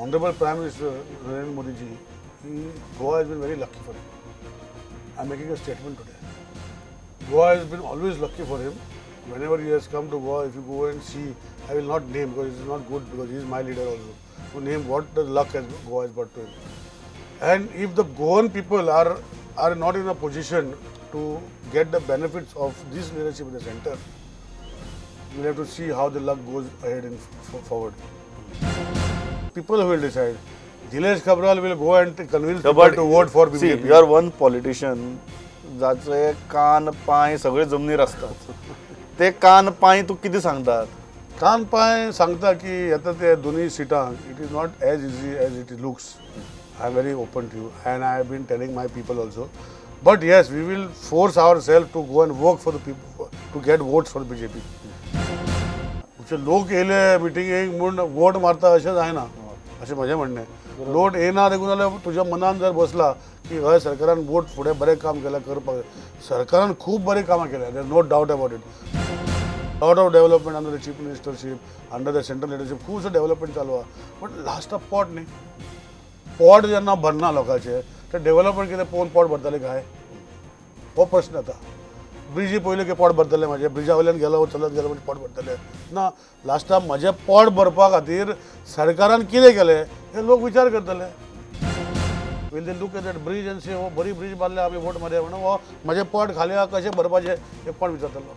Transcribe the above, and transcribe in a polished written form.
Honorable Prime Minister Narendra Modi ji, Goa has been very lucky for him. I'm making a statement today. Goa has been always lucky for him. Whenever he has come to Goa, if you go and see, I will not name because it's not good because he is my leader also. To name what the luck has Goa has brought to him. And if the Goan people are not in a position to get the benefits of this leadership in the center, we'll have to see how the luck goes ahead and forward. People will decide. Dilesh Kabral will go and convince people to vote for BJP. See, you are one politician. जाचे कान पाय सगळे जमनीर असतात. ते कान पाय तू किती सांगतात? कान पाय सांगता की आता ते दोन्ही सीटां it is not as easy as it looks. I am very open to you and I have been telling my people also. But yes, we will force ourselves to go and work for the people to get votes for BJP. लोक येले मिटिंगेक म्हणून vote मारता अशेंच जायना अशें म्हजें म्हणणें. लोट येना देखून जाल्यार तुज्या मनान जर बसला की हय सरकारान वोट फुडें बरें काम केलां करपाक सरकारान खूब बरें कामां केल्या there no doubt about it. Lot of development under the chief ministership under the central leadership खूबशें डेव्हलपमेंट चालू आहा. बट लास्ट ऑफ पोट न्ही पोट जेन्ना भरना लोकांचें ते डेव्हलपमेंट कितें पळोवन पोट भरतले काय हो प्रश्न येता. ब्रिजी पयले की पोट भरतले म्हाजें ब्रिजा वयल्यान गेलो चलत गेलो म्हणजे पोट भरतले ना. लास्टाक म्हजें पोट भरपा खातीर सरकारान कितें केलें हे लोक विचार करतले. Will they look at that bridge and say हो बरी ब्रिज बांदल्या आमी वोट मारया म्हणून हो म्हजें पोट खाली कशें भरपाचें हे कोण विचारतलो.